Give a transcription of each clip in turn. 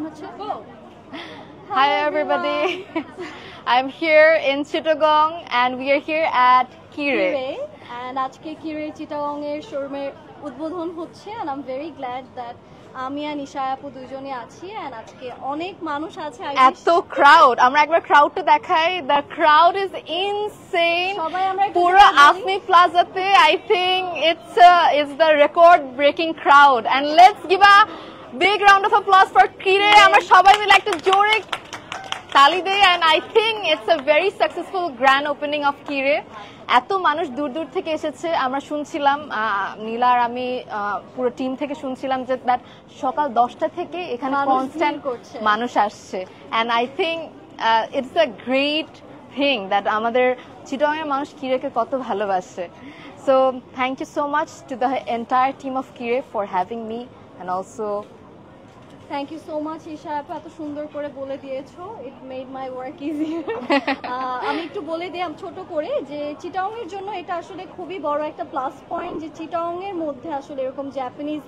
হচ্ছে Hi everybody. I'm here in Chittagong and we are here at Kire. And আজকে কিরে চিটাগং এর শোরুমের উদ্বোধন হচ্ছে and I'm very glad that আমি আর নিশা আপু দুইজনে আছি and আজকে অনেক মানুষ আছে এত ক্রাউড আমরা একবার ক্রাউডটা দেখাই the crowd is insane সবাই আমরা পুরো আফমি প্লাজাতে I think it's the record breaking crowd and let's give a big round of applause for Kire আমরা সবাই মিলে একটা জোরে তালি দেই and I think it's a very successful grand opening of Kire এত মানুষ দূর দূর থেকে এসেছে আমরা শুনছিলাম নীলা আর আমি পুরো টিম থেকে শুনছিলাম যে দ্যাট সকাল 10টা থেকে এখানে কনস্ট্যান্ট মানুষ আসছে and I think it's a great thing that আমাদের চিটাগংয়ের মানুষ কিরেকে কত ভালোবাসে so thank you so much to the entire team of Kire for having me and also Thank you so much Isha আপু এত সুন্দর করে বলে দিয়েছো it made my work easier আমি একটু বলে দিই ছোট করে যে চিটাগং এর জন্য এটা আসলে খুবই বড় একটা প্লাস পয়েন্ট যে চিটাগং এর মধ্যে আসলে এরকম Japanese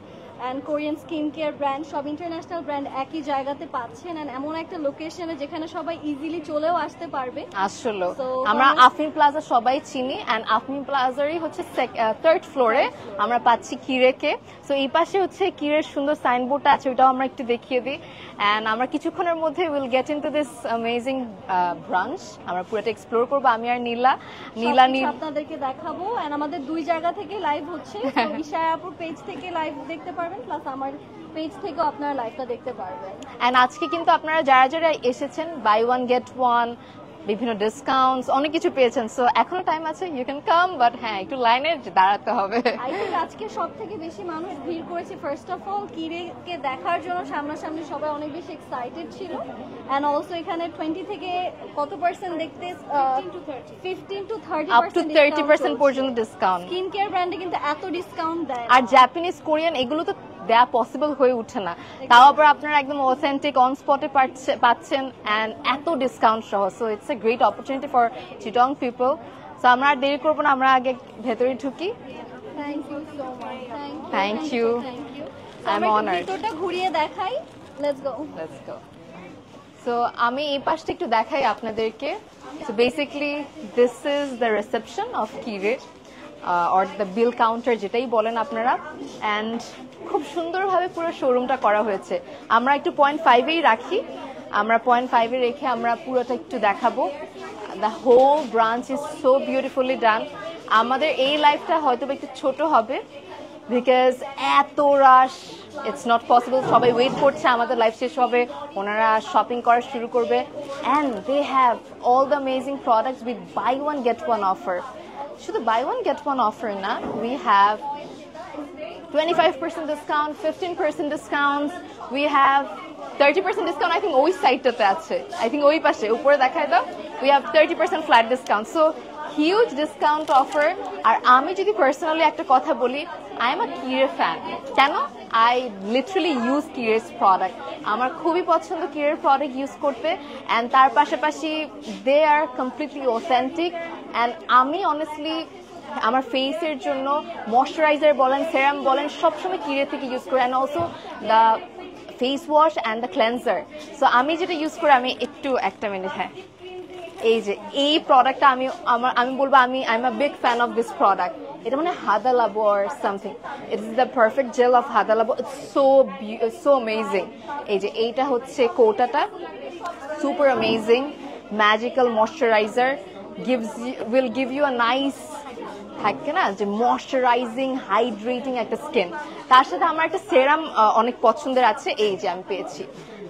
and Korean skincare brand সব ইন্টারন্যাশনাল ব্র্যান্ড একই জায়গাতে পাচ্ছেন and এমন একটা লোকেশনে যেখানে সবাই ইজিলি চলেও আসতে পারবে আসলে আমরা আফমিন প্লাজা সবাই চিনি and আফমিন প্লাজারই হচ্ছে থার্ড ফ্লোরে আমরা পাচ্ছি কিরেকে সো এই পাশে হচ্ছে কিরের সুন্দর সাইনবোর্ড আছে ওটাও আমরা একটু দেখিয়ে দিই and আমরা কিছুক্ষণের মধ্যে will get into this amazing branch আমরা পুরোটা এক্সপ্লোর করব আমি আর নীলা আপনাদেরকে দেখাবো and আমাদের দুই জায়গা থেকে লাইভ হচ্ছে ইশা আপুর পেজ থেকে লাইভ দেখতে পারবেন প্লাস আমার পেজ থেকেও আপনারা লাইভটা দেখতে পারবেন and আজকে কিন্তু আপনারা যারা যারা এসেছেন বাই ওয়ান গেট ওয়ান বিভিন্ন ডিসকাউন্টস অনেক কিছু পেয়েছেন সো এখনো টাইম আছে ইউ ক্যান কাম বাট হ্যাঁ একটু লাইনে দাঁড়াতে হবে আই থিংক আজকে সবথেকে বেশি মানুষ ভিড় করেছে ফার্স্ট অফ অল কিরেকে দেখার জন্য সামনাসামনি সবাই অনেক বেশি এক্সাইটেড ছিল এন্ড অলসো এখানে 20 থেকে কত পার্সেন্ট দেখতে 15 to 30% আপ টু 30% পর্যন্ত ডিসকাউন্ট স্কিন কেয়ার ব্র্যান্ডে কিন্তু এত ডিসকাউন্ট দেয় আর জাপানিজ কোরিয়ান এগুলো তো দেয়া পসিবল হয়ে ওঠে না তাও আবার আপনারা একদম অথেন্টিক অন স্পটে পাচ্ছেন এন্ড এত ডিসকাউন্ট সহ so it's a great opportunity for Chittagong people so আমরা আর দেরি করবো না আমরা আগে ভেতরে ঢুকি thank you so much thank you I am honoured ভিতরটা ঘুরিয়ে দেখাই লেটস গো সো আমি এই পাশটা একটু দেখাই আপনাদেরকে so basically this is the reception of কিরে অর দ্য বিল কাউন্টার যেটাই বলেন আপনারা এন্ড খুব সুন্দরভাবে পুরো শোরুমটা করা হয়েছে আমরা একটু 0.5-এই রাখি আমরা 0.5-এ রেখে আমরা পুরোটা একটু দেখাবো the whole branch is so beautifully done আমাদের এই লাইফটা হয়তো একটু ছোট হবে বিকজ এত রাশ ইটস নট পসিবল সবাই ওয়েট করছে আমাদের লাইফ শেষ হবে ওনারা শপিং করা শুরু করবে and they have all the amazing products with buy one get one offer শুধু buy one get one offer না we have 25% discount, 15% discounts. We have 30% discount. I think ওই সাইডটাতে আছে I think ওই পাশে উপরে দেখায় দাও we have 30% flat discount so huge discount offer আর আমি যদি পার্সোনালি একটা কথা বলি I am a Kire fan কেন I literally use Kire's product আমার খুবই পছন্দ Kire's product ইউজ করতে and তার পাশাপাশি they are completely authentic and আমি honestly আমার ফেসের জন্য ময়শ্চারাইজার বলেন সেরাম বলেন সবসময় কিরে থেকে ইউজ করি and also the face wash and the cleanser so আমি যেটা ইউজ করি আমি একটু একটা মিনিট হ্যাঁ এই যে এই প্রোডাক্টটা আমি বলবো আমি I am a big fan of this product এটা মানে Hada Labo or something it is the perfect gel of Hada Labo it's so amazing এই যে এইটা হচ্ছে কোটাটা super amazing magical moisturiser will give you a nice থাকে না যে ময়শ্চারাইজিং হাইড্রেটিং একটা স্কিন তার সাথে আমার একটা সেরাম অনেক পছন্দের আছে এই যে আমি পেয়েছি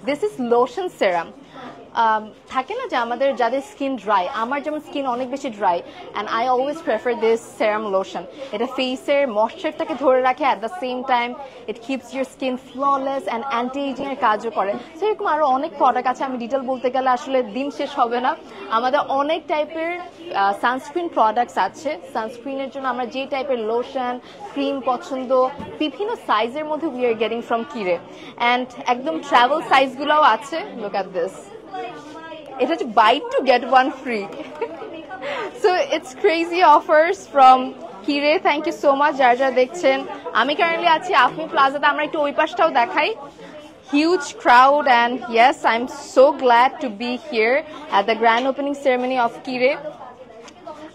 দিস ইজ লোশন সেরাম থাকে না যে আমাদের যাদের স্কিন ড্রাই আমার যেমন স্কিন অনেক বেশি dry and I always prefer this serum lotion এটা ফেসের ময়শ্চারটাকে ধরে রাখে at the same time it keeps your skin flawless and anti ageing এর কাজও করে সেরকম আরো অনেক প্রোডাক্ট আছে আমি ডিটেল বলতে গেলে আসলে দিন শেষ হবে না আমাদের অনেক টাইপের সানস্ক্রিন প্রোডাক্টস আছে সানস্ক্রিনের জন্য আমরা যে টাইপের লোশন ক্রিম পছন্দ বিভিন্ন সাইজের মধ্যে উই আর গেটিং ফ্রম কিরে অ্যান্ড একদম ট্রাভেল সাইজগুলোও আছে লুক অ্যাট দিস এটা হচ্ছে buy two get one free so it's crazy offers from কিরে থ্যাংক ইউ সো মাচ যারা যারা দেখছেন আমি কারেন্টলি আছি আফমি প্লাজাতে আমরা একটু ওই পাশটাও দেখাই huge crowd, and yes, I'm so glad to be here at the grand opening ceremony of Kire.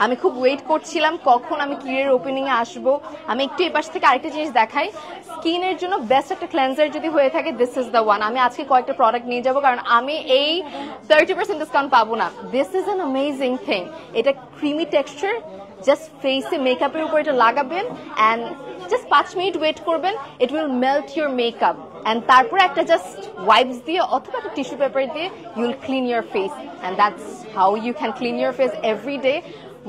আমি খুব ওয়েট করছিলাম কখন আমি কিরের ওপেনিং এ আসবো। আমি একটু এই পাশ থেকে আরেকটা জিনিস দেখাই, স্কিনের জন্য বেস্ট একটা ক্লেন্সার যদি হয়ে থাকে দিস ইজ দ্য ওয়ান। আমি আজকে কয়েকটা প্রোডাক্ট নিয়ে যাবো কারণ আমি এই 30% ডিসকাউন্ট পাবো না। This is an amazing thing. এটা ক্রিমি টেক্সচার, জাস্ট ফেসে মেকআপের উপর এটা লাগাবেন অ্যান্ড জাস্ট 5 মিনিট ওয়েট করবেন, it will melt your makeup and তারপরে একটা জাস্ট ওয়াইপস দিয়ে অথবা একটা টিস্যু পেপার দিয়ে you will clean your face and that's how you can clean your face every day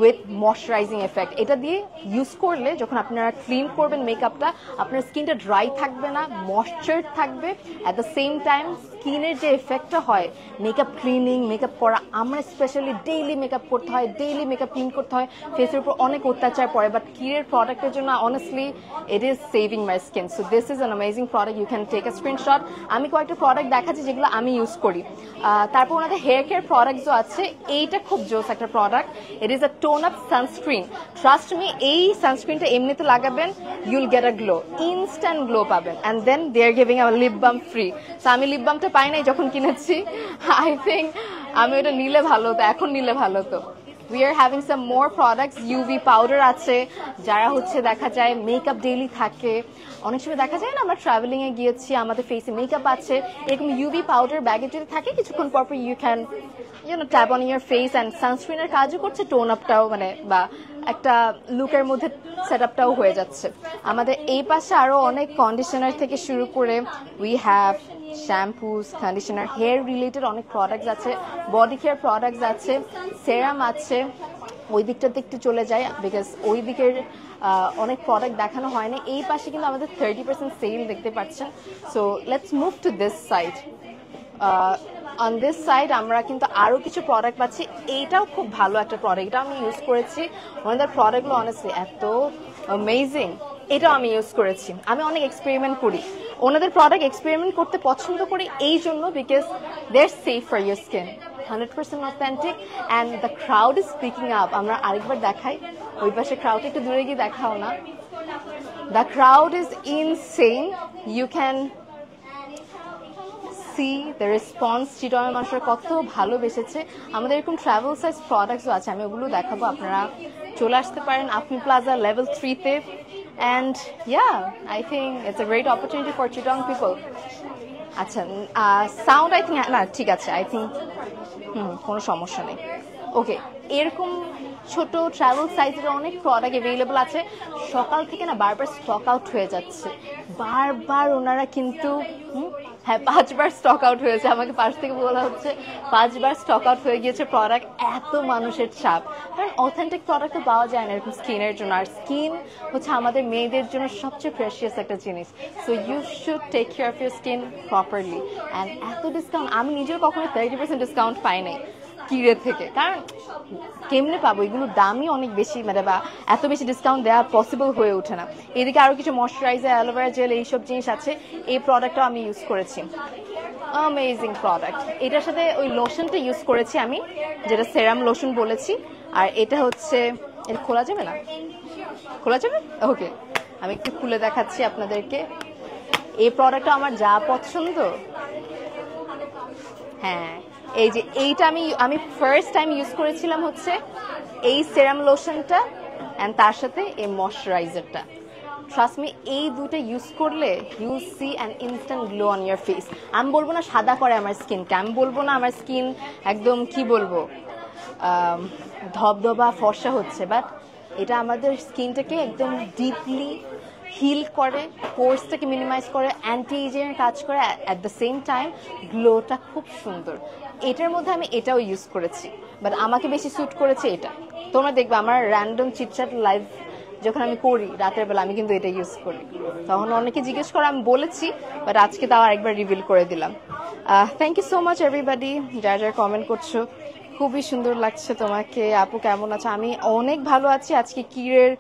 with moisturising effect. এটা দিয়ে use করলে যখন আপনারা ক্লিন করবেন মেকআপটা, আপনার স্কিনটা ড্রাই থাকবে না, ময়শ্চার থাকবে। অ্যাট দ্য সেম টাইম স্কিনের যে এফেক্টটা হয় মেকআপ ক্লিনিং, মেকআপ করা, আমরা স্পেশালি ডেইলি মেকআপ করতে হয়, ডেইলি মেকআপ ক্লিন করতে হয়, ফেসের উপর অনেক অত্যাচার পড়ে, বাট কিরের প্রোডাক্টের জন্য honestly it is saving my skin. So this is an amazing product, you can take a screenshot. আমি কয়েকটা প্রোডাক্ট দেখাচ্ছি যেগুলো আমি ইউজ করি। তারপর ওনাদের হেয়ার কেয়ার প্রোডাক্টসও আছে। এইটা খুব জোস একটা product, it is a tone up sunscreen. Trust me, এই সানস্ক্রিনটা এমনিতে লাগাবেন, you'll get a glow, instant glow পাবেন। And then they are giving a lip balm free. So আমি লিপ বামটা পাই নাই যখন কিনেছি, আই থিঙ্ক আমি ওটা নিলে ভালো হতো, এখন নিলে ভালো হতো। We are having some more products. UV powder আছে, যারা হচ্ছে দেখা যায় মেকআপ ডেইলি থাকে, অনেক সময় দেখা যায় না আমরা ট্রাভেলিং এ গিয়েছি, আমাদের ফেসে মেকআপ আছে, এরকম UV পাউডার ব্যাগে যদি থাকে কিছুক্ষণ পর পর you can tap on your face and সানস্ক্রিনের কাজও করছে, টোন আপটাও মানে বা একটা লুকের মধ্যে সেট আপটাও হয়ে যাচ্ছে। আমাদের এই পাশে আরো অনেক কন্ডিশনার থেকে শুরু করে we have shampoos, conditioner, hair related অনেক প্রোডাক্টস আছে, বডি কেয়ার প্রোডাক্টস আছে, সেরাম আছে। ওই দিকটাতে একটু চলে যায় বিকজ ওই দিকের অনেক প্রোডাক্ট দেখানো হয় না। এই পাশে কিন্তু আমাদের 30% সেল দেখতে পাচ্ছেন। So let's move to this side. On this side আমরা কিন্তু আরো কিছু প্রোডাক্ট পাচ্ছি। এইটাও খুব ভালো একটা প্রোডাক্ট, এটা আমি ইউজ করেছি। ওনাদের প্রোডাক্টগুলো অনেস্টলি এত অ্যামেজিং, এটাও আমি ইউজ করেছি। আমি অনেক এক্সপেরিমেন্ট করি, ওনাদের প্রোডাক্ট এক্সপেরিমেন্ট করতে পছন্দ করি এই জন্য because they are safe for your skin, 100% authentic and the crowd is picking up. আমরা আরেকবার দেখাই, ওই পাশে ক্রাউডটা একটু দূরে গিয়ে দেখাও না। The crowd is insane, you can see the response. Chittagong মানুষের কত ভালোবেসেছে। আমাদের এরকম ট্রাভেল সাইজ প্রোডাক্টসও আছে, আমি ওগুলো দেখাবো। আপনারা চলে আসতে পারেন আফমি প্লাজা লেভেল 3-তে। And yeah, I think it's a great opportunity for Chittagong people. আচ্ছা, সাউন্ড আই থিঙ্ক না ঠিক আছে, আই থিঙ্ক কোনো সমস্যা নেই। ওকে, এরকম ছোট ট্রাভেল সাইজের অনেক প্রোডাক্ট অ্যাভেলেবল আছে। সকাল থেকে না বারবার স্টক আউট হয়ে যাচ্ছে, বারবার ওনারা কিন্তু হ্যাঁ 5 বার স্টক আউট হয়েছে, আমাকে পাশ থেকে বলা হচ্ছে 5 বার স্টক আউট হয়ে গিয়েছে প্রোডাক্ট। এত মানুষের চাপ, কারণ অথেন্টিক প্রোডাক্ট তো পাওয়া যায় না এরকম স্কিনের জন্য। আর স্কিন হচ্ছে আমাদের মেয়েদের জন্য সবচেয়ে প্রেশিয়াস একটা জিনিস। So you should take care of your skin properly. And এত ডিসকাউন্ট আমি নিজেও কখনো 30% ডিসকাউন্ট পাই নাই কিরে থেকে, কারণ কেমনে পাবো, এগুলো দামই অনেক বেশি, মানে বা এত বেশি ডিসকাউন্ট দেওয়া পসিবল হয়ে ওঠে না। এদিকে আরো কিছু ময়শ্চারাইজার, অ্যালোভেরা জেল, এইসব জিনিস আছে। এই প্রোডাক্টটাও আমি ইউজ করেছি, অ্যামেজিং প্রোডাক্ট। এটার সাথে ওই লোশনটা ইউজ করেছি আমি, যেটা সেরাম লোশন বলেছি। আর এটা হচ্ছে, এটা খোলা যাবে না, খোলা যাবে? ওকে, আমি একটু খুলে দেখাচ্ছি আপনাদেরকে। এই প্রোডাক্টটা আমার যা পছন্দ। হ্যাঁ, এই যে এইটা আমি ফার্স্ট টাইম ইউজ করেছিলাম হচ্ছে এই সেরাম লোশনটা অ্যান্ড তার সাথে এই ময়শ্চারাইজারটা। ট্রাস্ট মি, এই দুটো ইউজ করলে you see an instant glow on your face. আমি বলবো না সাদা করে আমার স্কিনকে, আমি বলবো না আমার স্কিন একদম কি বলবো ধবধবা ফর্সা হচ্ছে, বাট এটা আমাদের স্কিনটাকে একদম ডিপলি হিল করে, পোর্সটাকে মিনিমাইজ করে, অ্যান্টি এজিং এর কাজ করে, অ্যাট দ্য সেম টাইম গ্লোটা খুব সুন্দর। এটার মধ্যে আমি এটাও ইউজ করেছি, বাট আমাকে বেশি স্যুট করেছে এটা। তোমরা দেখবে আমার র্যান্ডম চিটচ্যাট লাইভ যখন আমি করি রাতের বেলা, আমি কিন্তু এটা ইউজ করি। তখন অনেকে জিজ্ঞেস করে, আমি বলেছি, বাট আজকে তাও আরেকবার রিভিল করে দিলাম। Thank you so much everybody, যারা যারা কমেন্ট করছো। খুবই সুন্দর লাগছে তোমাকে। আপু কেমন আছো? আমি অনেক ভালো আছি। আজকে কিরের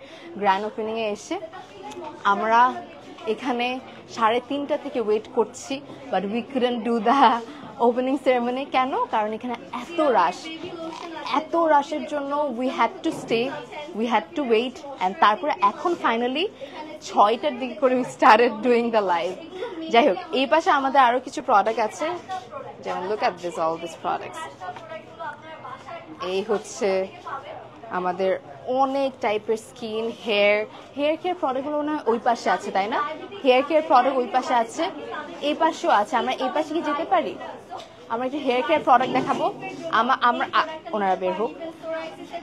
গ্র্যান্ড ওপেনিং এ এসে আমরা এখানে 3:30 থেকে ওয়েট করছি, but we couldn't do the opening ceremony. কেন? কারণ এখানে এত রাশের জন্য we had to stay, we had to wait. And তারপরে এখন ফাইনালি 6টার দিকে করে we started doing the live. যাই হোক, এই পাশে আমাদের আরো কিছু প্রোডাক্ট আছে, যেমন look at this, all this products. এই হচ্ছে আমাদের অনেক টাইপের স্কিন হেয়ার কেয়ার প্রোডাক্টগুলো না ওই পাশে আছে, তাই না? হেয়ার কেয়ার প্রোডাক্ট ওই পাশে আছে, এই পাশেও আছে। আমরা এই পাশে কি যেতে পারি? আমরা একটু হেয়ার কেয়ার প্রোডাক্ট দেখাবো। আমরা ওনারা বের হোক।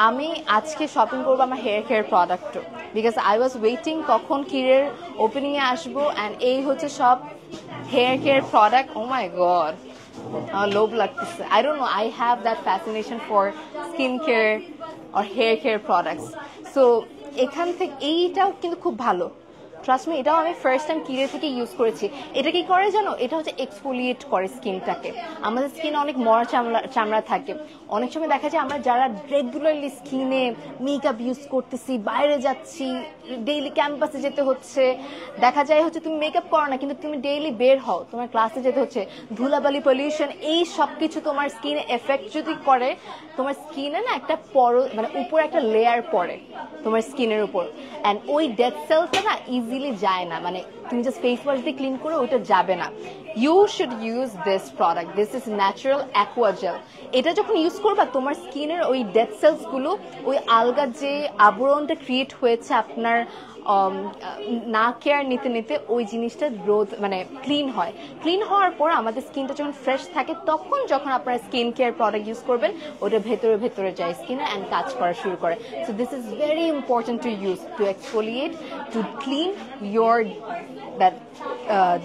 আমি আজকে শপিং করবো আমার হেয়ার কেয়ার প্রোডাক্টও, বিকজ আই ওয়াজ ওয়েটিং কখন কিরের ওপেনিংয়ে আসবো। অ্যান্ড এই হচ্ছে সব hair care product. Oh my god, আমার লোভ লাগতেছে। I don't know, I have that fascination for skincare or hair care products. So এখান থেকে এইটাও কিন্তু খুব ভালো, ট্রাস্ট মি। এটাও আমি ফার্স্ট টাইম কিরে থেকে ইউজ করেছি। এটা কি করে জানো? এটা হচ্ছে এক্সফোলিয়েট করে স্কিনটাকে। আমাদের স্কিনে অনেক মরা চামড়া থাকে, অনেক সময় দেখা যায় আমরা যারা রেগুলারলি স্কিনে মেকআপ ইউজ করতেছি, বাইরে যাচ্ছি, ডেইলি ক্যাম্পাসে যেতে হচ্ছে, দেখা যায় হচ্ছে তুমি মেকআপ করো না কিন্তু তুমি ডেইলি বের হও, তোমার ক্লাসে যেতে হচ্ছে, ধুলাবালি, পলিউশন, এই সব কিছু তোমার স্কিনে এফেক্ট যদি করে, তোমার স্কিনে না একটা মানে উপরে একটা লেয়ার পড়ে তোমার স্কিনের উপর। অ্যান্ড ওই ডেড সেলসটা না ইজিলি যায় না, মানে তুমি জাস্ট ফেস ওয়াশ দিয়ে ক্লিন করে ওইটা যাবে না। You should use this product, this is natural aqua gel. এটা যখন ইউজ করবা তোমার স্কিনের ওই ডেড সেলস গুলো, ওই আলগা যে আবরণটা ক্রিয়েট হয়েছে আপনার না কেয়ার নিতে নিতে, ওই জিনিসটা গ্রোথ মানে ক্লিন হয়। ক্লিন হওয়ার পর আমাদের স্কিনটা যখন ফ্রেশ থাকে, তখন যখন আপনারা স্কিন কেয়ার প্রোডাক্ট ইউজ করবেন, ওটা ভেতরে ভেতরে যায় স্কিনে অ্যান্ড কাজ করা শুরু করে। So this is very important to use to exfoliate, to clean your that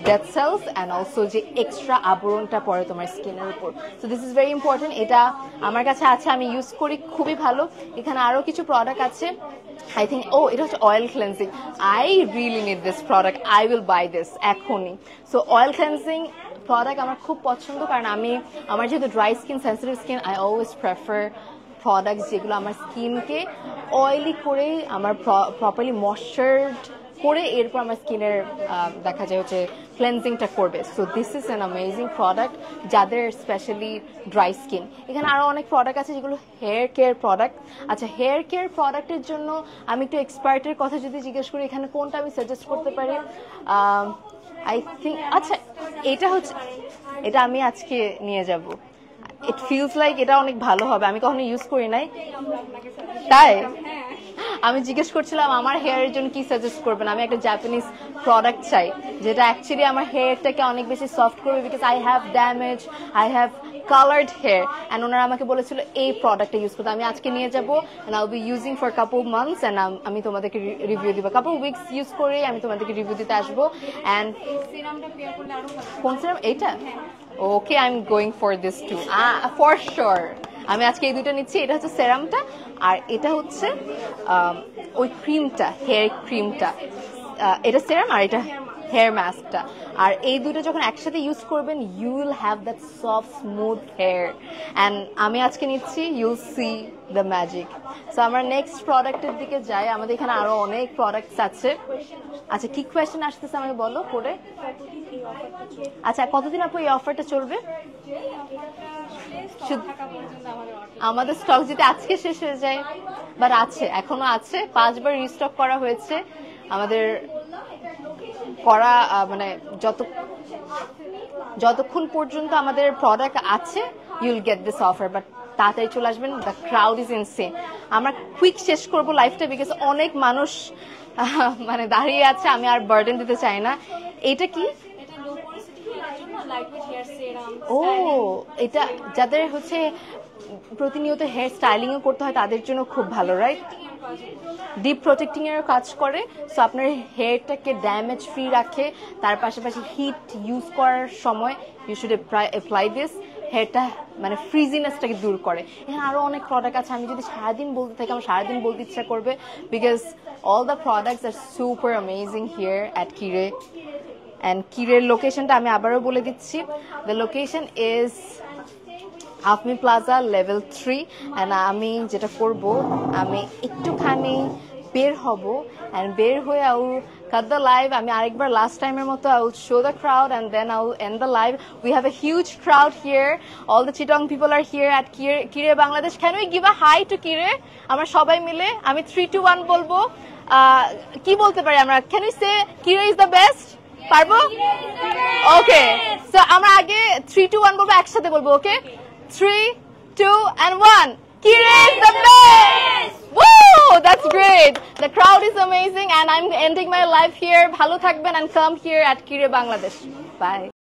dead cells and also যে এক্সট্রা আবরণটা পড়ে তোমার স্কিনের উপর। So this is very important. এটা আমার কাছে আছে, আমি ইউজ করি, খুবই ভালো। এখানে আরো কিছু প্রোডাক্ট আছে, I think, এটা হচ্ছে oil cleansing. I really need this product, I will buy this এখনই। সো অয়েল ক্লেন্সিং প্রোডাক্ট আমার খুব পছন্দ, কারণ আমার যেহেতু dry skin, sensitive skin, I always prefer product যেগুলো আমার স্কিনকে অয়েলি করে, আমার প্রপারলি ময়শ্চারড করে, এরপর আমার স্কিনের দেখা যায় হচ্ছে ক্লেন্সিংটা করবে। So this is an amazing product যাদের স্পেশালি ড্রাই স্কিন। এখানে আরও অনেক প্রোডাক্ট আছে যেগুলো হেয়ার কেয়ার প্রোডাক্ট। আচ্ছা, হেয়ার কেয়ার প্রোডাক্টের জন্য আমি একটু এক্সপার্টের কথা যদি জিজ্ঞেস করি, এখানে কোনটা আমি সাজেস্ট করতে পারি? আই থিঙ্ক, আচ্ছা এটা আমি আজকে নিয়ে যাব। ইট ফিলস লাইক এটা অনেক ভালো হবে, আমি কখনো ইউজ করি নাই, তাই আমি জিজ্ঞেস করছিলাম আমার হেয়ারের জন্য কি সাজেস্ট করবেন। আমি একটা জাপানিজ প্রোডাক্ট চাই যেটা অ্যাকচুয়ালি আমার হেয়ারটাকে অনেক বেশি সফট করবে, because I have damage, I have colored hair, and ওনারা আমাকে বলেছিল এই প্রোডাক্টটা ইউজ করতে। আমি আজকে নিয়ে যাবো, and I'll be using for a couple of months, and আমি তোমাদেরকে রিভিউ দিব। couple of weeks ইউজ করে আমি তোমাদেরকে রিভিউ দিতে আসবো। and কোন সিরাম? এইটা? Okay, I am going for this too, for sure. আমি আজকে এই দুটো নিচ্ছি। এটা হচ্ছে সেরামটা, আর এটা হচ্ছে ওই ক্রিমটা, হেয়ার ক্রিমটা। এটা সেরাম আর এটা হেয়ার মাস্কটা। আর এই দুটো যখন একসাথে ইউজ করবেন, you will have that soft smooth hair. And আমি আজকে নিচ্ছি, you will see the magic. So আমরা নেক্সট প্রোডাক্টের দিকে যাই। আমাদের এখানে আরো অনেক প্রোডাক্টস আছে। আচ্ছা, কি কোয়েশ্চেন আসতেছে আমাকে বলো পরে। আচ্ছা, কতদিন আপু এই অফারটা চলবে? আমাদের স্টক যদি আজকে শেষ হয়ে যায়, বাট আছে, এখনো আছে, 5 বার রিস্টক করা হয়েছে আমাদের করা, মানে যতক্ষণ পর্যন্ত আমাদের প্রোডাক্ট আছে, you will get this offer. But তাড়াতাড়ি চলে আসবেন, দ্য ক্রাউড ইজ ইনসেন। আমরা কুইক শেষ করবো লাইফটা, বিকজ অনেক মানুষ মানে দাঁড়িয়ে আছে, আমি আর বার্ডেন দিতে চাই না। এটা কি? ও, এটা যাদের হচ্ছে প্রতিনিয়ত হেয়ার স্টাইলিং করতে হয় তাদের জন্য খুব ভালো, রাইট? ডিপ প্রোটেক্টিং এর কাজ করে। সো আপনার হেয়ারটাকে ড্যামেজ ফ্রি রাখে। তার পাশাপাশি হিট ইউজ করার সময় ইউ শুড অ্যাপ্লাই দিস। হেয়ারটা মানে ফ্রিজিনেসটাকে দূর করে। এখানে আরো অনেক প্রোডাক্ট আছে, আমি যদি সারাদিন বলতে থাকি আমার সারাদিন বলতে ইচ্ছা করবে, because all the products are super amazing here at Kiehl's. And কিরের লোকেশনটা আমি আবারও বলে দিচ্ছি। The location is Afmi plaza level 3। অ্যান্ড আমি যেটা করব, আমি একটুখানি বের হব, অ্যান্ড বের হয়ে I will cut the live. আমি আরেকবার লাস্ট টাইমের মতো I will show the crowd and then I will end the live. We have a huge crowd here. All the Chittagong people are here at Kire Bangladesh. Can we give a hi to Kire? আমরা সবাই মিলে আমি 3 2 1 বলবো। কি বলতে পারি আমরা? Can we say Kire is the best? পারবো? ওকে, সো আমরা আগে 3 2 1 বলবো, একসাথে বলবো। ওকে, 3 2 and 1. Kire is the best! Woo! That's great. The crowd is amazing and I'm ending my life here. Bhalo thakben and come here at Kire Bangladesh. Bye.